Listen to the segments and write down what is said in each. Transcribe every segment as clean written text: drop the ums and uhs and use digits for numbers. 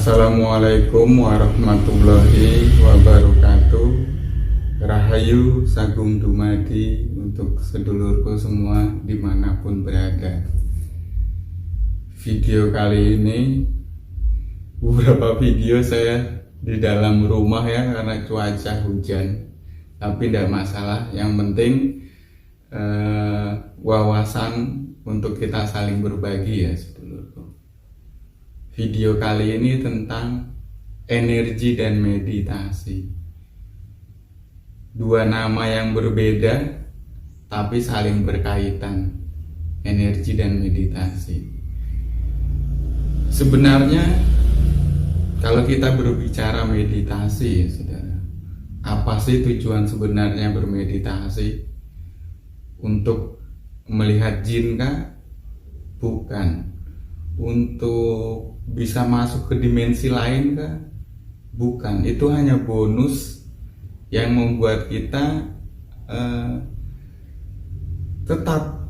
Assalamualaikum warahmatullahi wabarakatuh. Rahayu Sagung Dumadi untuk sedulurku semua dimanapun berada. Video kali ini, beberapa video saya di dalam rumah ya karena cuaca hujan. Tapi tidak masalah, yang penting wawasan untuk kita saling berbagi ya sedulurku. Video kali ini tentang energi dan meditasi. Dua nama yang berbeda tapi saling berkaitan, energi dan meditasi. Sebenarnya kalau kita berbicara meditasi ya saudara, apa sih tujuan sebenarnya bermeditasi? Untuk melihat jin kah? Bukan. Untuk bisa masuk ke dimensi lain kah? Bukan. Itu hanya bonus yang membuat kita tetap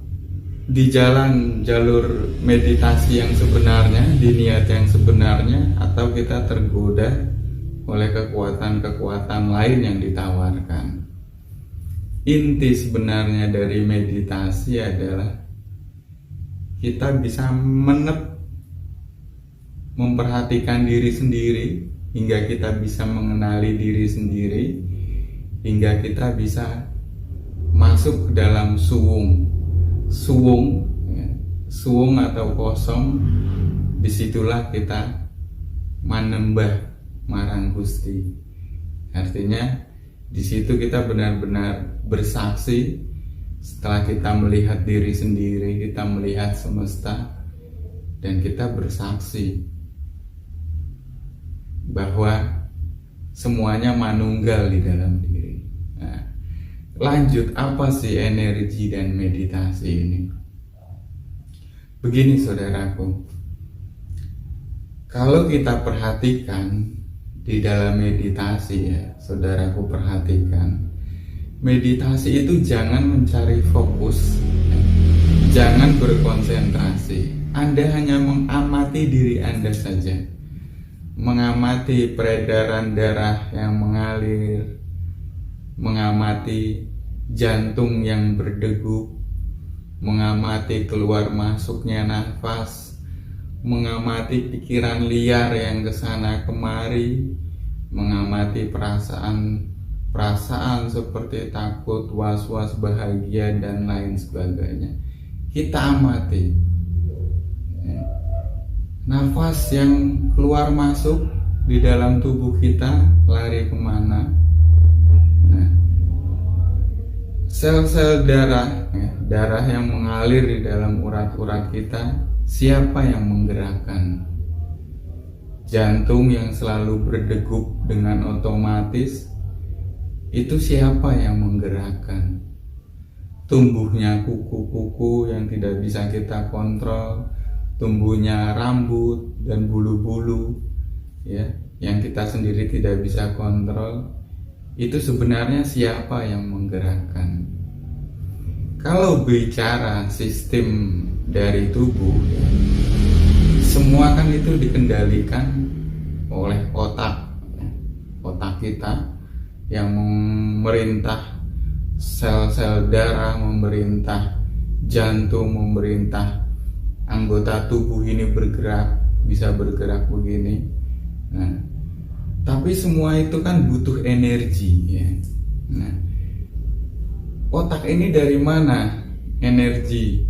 di jalur meditasi yang sebenarnya, di niat yang sebenarnya, atau kita tergoda oleh kekuatan-kekuatan lain yang ditawarkan. Inti sebenarnya dari meditasi adalah kita bisa memperhatikan diri sendiri hingga kita bisa mengenali diri sendiri, hingga kita bisa masuk ke dalam suwung atau kosong. Disitulah kita manembah marang Gusti. Artinya di situ kita benar-benar bersaksi. Setelah kita melihat diri sendiri, kita melihat semesta, dan kita bersaksi bahwa semuanya manunggal di dalam diri. Nah, lanjut, apa sih energi dan meditasi ini? Begini saudaraku, kalau kita perhatikan di dalam meditasi ya, saudaraku perhatikan, meditasi itu jangan mencari fokus, jangan berkonsentrasi. Anda hanya mengamati diri Anda saja, mengamati peredaran darah yang mengalir, mengamati jantung yang berdegup, mengamati keluar masuknya nafas, mengamati pikiran liar yang kesana kemari, mengamati perasaan seperti takut, was-was, bahagia, dan lain sebagainya. Kita amati nafas yang keluar masuk di dalam tubuh kita, lari kemana. Nah, sel-sel darah yang mengalir di dalam urat-urat kita, siapa yang menggerakkan? Jantung yang selalu berdegup dengan otomatis, itu siapa yang menggerakkan? Tumbuhnya kuku-kuku yang tidak bisa kita kontrol, tumbuhnya rambut dan bulu-bulu ya, yang kita sendiri tidak bisa kontrol, itu sebenarnya siapa yang menggerakkan? Kalau bicara sistem dari tubuh ya, semua kan itu dikendalikan oleh otak kita yang memerintah sel-sel darah, memerintah jantung, memerintah anggota tubuh ini bergerak, bisa bergerak begini. Nah, tapi semua itu kan butuh energi ya. Nah, otak ini dari mana energi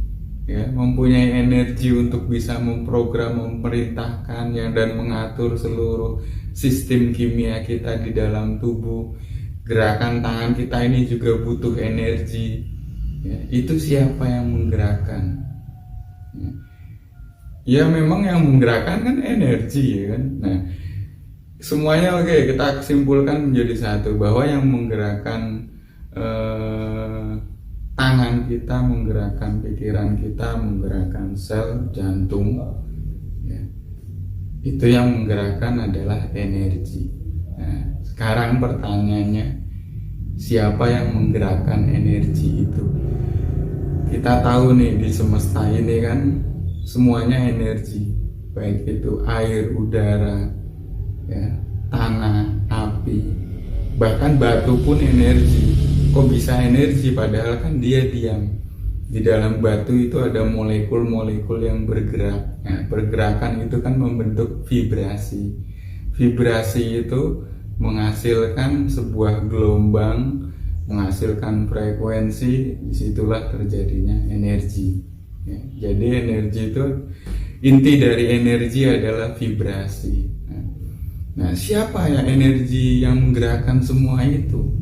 ya, mempunyai energi untuk bisa memprogram, memerintahkannya dan mengatur seluruh sistem kimia kita di dalam tubuh. Gerakan tangan kita ini juga butuh energi ya. Itu siapa yang menggerakkan? Ya memang yang menggerakkan kan energi ya kan. Nah, semuanya oke, kita simpulkan menjadi satu, bahwa yang menggerakkan tangan kita, menggerakkan pikiran kita, menggerakkan sel jantung ya, itu yang menggerakkan adalah energi. Nah, sekarang pertanyaannya, siapa yang menggerakkan energi itu? Kita tahu nih, di semesta ini kan semuanya energi, baik itu air, udara, ya, tanah, api, bahkan batu pun energi. Kok bisa energi padahal kan dia diam? Di dalam batu itu ada molekul-molekul yang bergerak. Nah, pergerakan itu kan membentuk vibrasi. Vibrasi itu menghasilkan sebuah gelombang, menghasilkan frekuensi. Disitulah terjadinya energi. Ya, jadi energi itu, inti dari energi adalah vibrasi. Nah, siapa ya energi yang menggerakkan semua itu?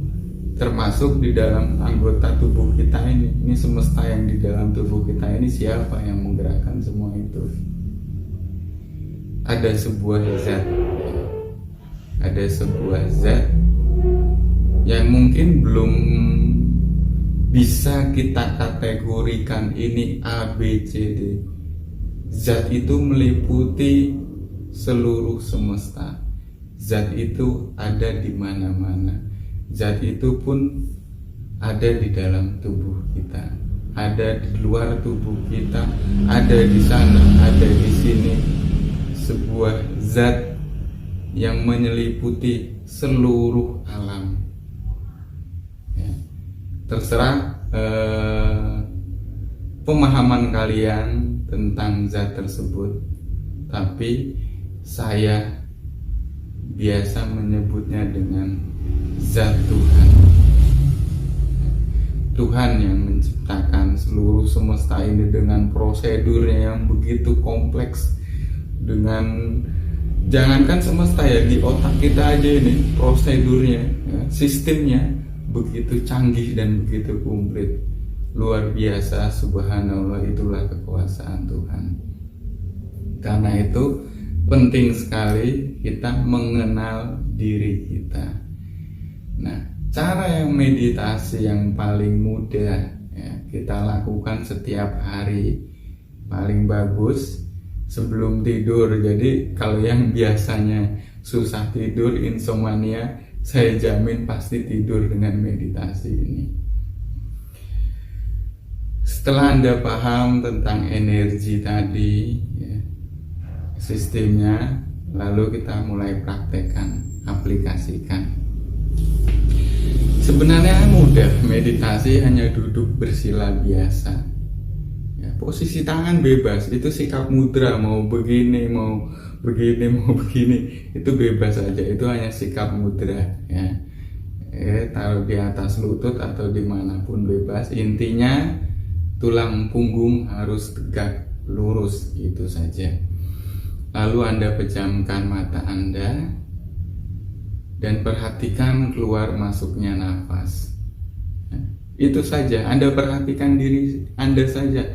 Termasuk di dalam anggota tubuh kita ini. Ini semesta yang di dalam tubuh kita ini, siapa yang menggerakkan semua itu? Ada sebuah zat, ada sebuah zat yang mungkin belum bisa kita kategorikan ini A, B, C, D. Zat itu meliputi seluruh semesta. Zat itu ada di mana-mana. Zat itu pun ada di dalam tubuh kita, ada di luar tubuh kita, ada di sana, ada di sini. Sebuah zat yang menyeliputi seluruh alam. Ya. Terserah pemahaman kalian tentang zat tersebut, tapi saya biasa menyebutnya dengan zat Tuhan. Tuhan yang menciptakan seluruh semesta ini dengan prosedurnya yang begitu kompleks. Dengan, jangankan semesta ya, di otak kita aja ini prosedurnya, ya, sistemnya begitu canggih dan begitu komplit. Luar biasa, subhanallah, itulah kekuasaan Tuhan. Karena itu penting sekali kita mengenal diri kita. Nah, cara yang meditasi yang paling mudah ya, kita lakukan setiap hari, paling bagus sebelum tidur. Jadi kalau yang biasanya susah tidur, insomnia, saya jamin pasti tidur dengan meditasi ini. Setelah Anda paham tentang energi tadi ya, sistemnya, lalu kita mulai praktekkan, aplikasikan. Sebenarnya mudah, meditasi hanya duduk bersila biasa ya, posisi tangan bebas, itu sikap mudra, mau begini, mau begini, mau begini, itu bebas saja, itu hanya sikap mudra ya. Taruh di atas lutut atau dimanapun bebas, intinya tulang punggung harus tegak, lurus, itu saja. Lalu Anda pejamkan mata Anda dan perhatikan keluar masuknya nafas. Itu saja, Anda perhatikan diri Anda saja.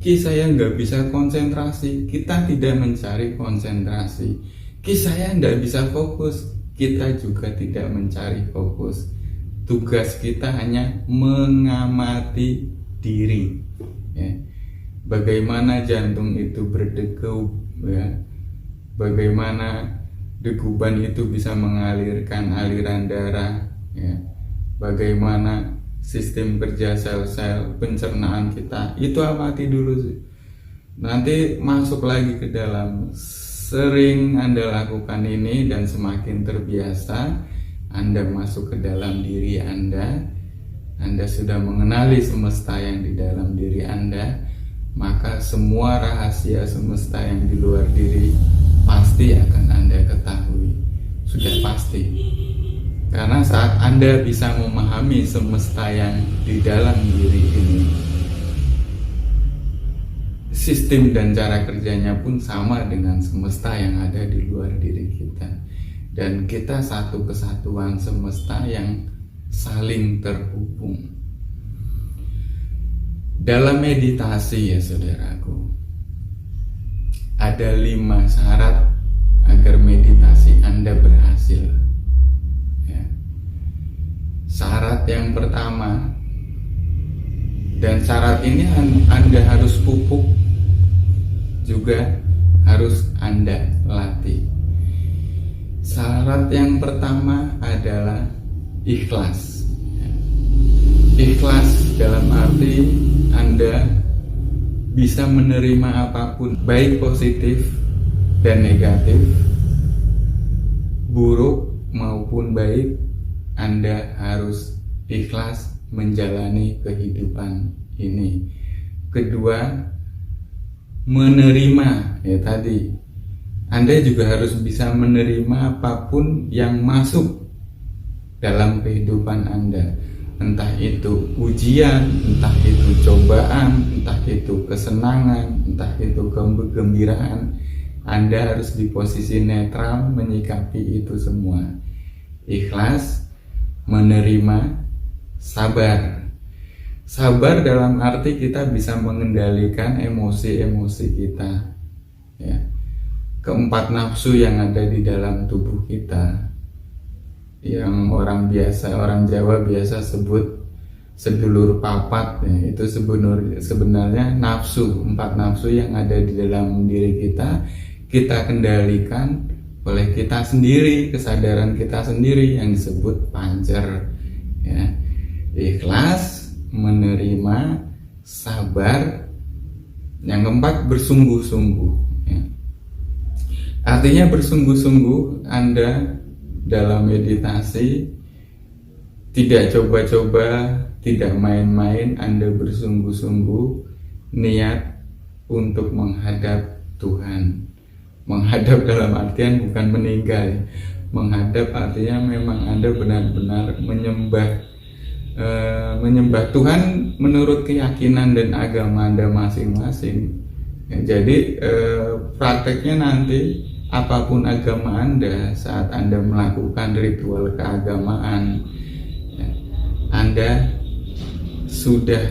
Saya nggak bisa konsentrasi, kita tidak mencari konsentrasi. Saya nggak bisa fokus, kita juga tidak mencari fokus. Tugas kita hanya mengamati diri ya. Bagaimana jantung itu berdegup ya. Bagaimana degupan itu bisa mengalirkan aliran darah ya. Bagaimana sistem kerja sel-sel pencernaan kita, itu amati dulu sih. Nanti masuk lagi ke dalam. Sering Anda lakukan ini dan semakin terbiasa, Anda masuk ke dalam diri Anda sudah mengenali semesta yang di dalam diri Anda, maka semua rahasia semesta yang di luar diri pasti akan Anda ketahui. Sudah pasti. Karena saat Anda bisa memahami semesta yang di dalam diri ini, sistem dan cara kerjanya pun sama dengan semesta yang ada di luar diri kita. Dan kita satu kesatuan semesta yang saling terhubung. Dalam meditasi ya saudaraku, ada 5 syarat agar meditasi Anda berhasil. Syarat yang pertama, dan syarat ini Anda harus pupuk, juga harus Anda latih. Syarat yang pertama adalah ikhlas. Ikhlas dalam arti Anda bisa menerima apapun, baik positif dan negatif, buruk maupun baik, Anda harus ikhlas menjalani kehidupan ini. Kedua, menerima, ya tadi, Anda juga harus bisa menerima apapun yang masuk dalam kehidupan Anda. Entah itu ujian, entah itu cobaan, entah itu kesenangan, entah itu kegembiraan. Anda harus di posisi netral menyikapi itu semua. Ikhlas, menerima, sabar. Sabar dalam arti kita bisa mengendalikan emosi-emosi kita, ya. Keempat nafsu yang ada di dalam tubuh kita, yang orang Jawa biasa sebut sedulur papat, ya. Itu sebenarnya nafsu, 4 nafsu yang ada di dalam diri kita kendalikan oleh kita sendiri, kesadaran kita sendiri yang disebut pancer, ya. Ikhlas, menerima, sabar. Yang keempat, bersungguh-sungguh, ya. Artinya bersungguh-sungguh Anda dalam meditasi tidak coba-coba, tidak main-main. Anda bersungguh-sungguh niat untuk menghadap Tuhan. Menghadap dalam artian bukan meninggal. Menghadap artinya memang Anda benar-benar menyembah Tuhan menurut keyakinan dan agama Anda masing-masing. Ya, jadi prakteknya nanti apapun agama Anda, saat Anda melakukan ritual keagamaan, ya, Anda sudah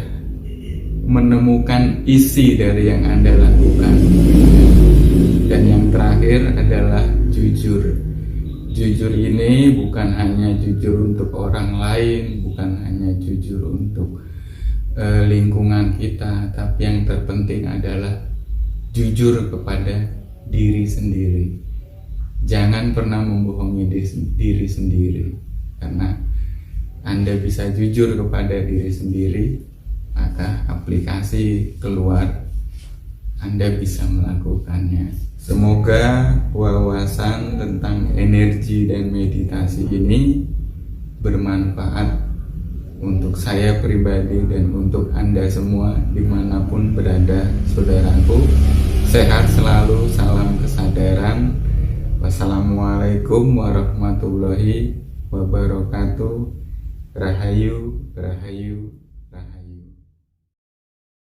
menemukan isi dari yang Anda lakukan. Dan yang terakhir adalah jujur. Jujur ini bukan hanya jujur untuk orang lain, bukan hanya jujur untuk lingkungan kita, tapi yang terpenting adalah jujur kepada diri sendiri. Jangan pernah membohongi diri sendiri, karena Anda bisa jujur kepada diri sendiri, maka aplikasi keluar Anda bisa melakukannya. Semoga wawasan tentang energi dan meditasi ini bermanfaat untuk saya pribadi dan untuk Anda semua dimanapun berada, saudaraku. Sehat selalu, salam kesadaran. Wassalamualaikum warahmatullahi wabarakatuh. Rahayu, rahayu.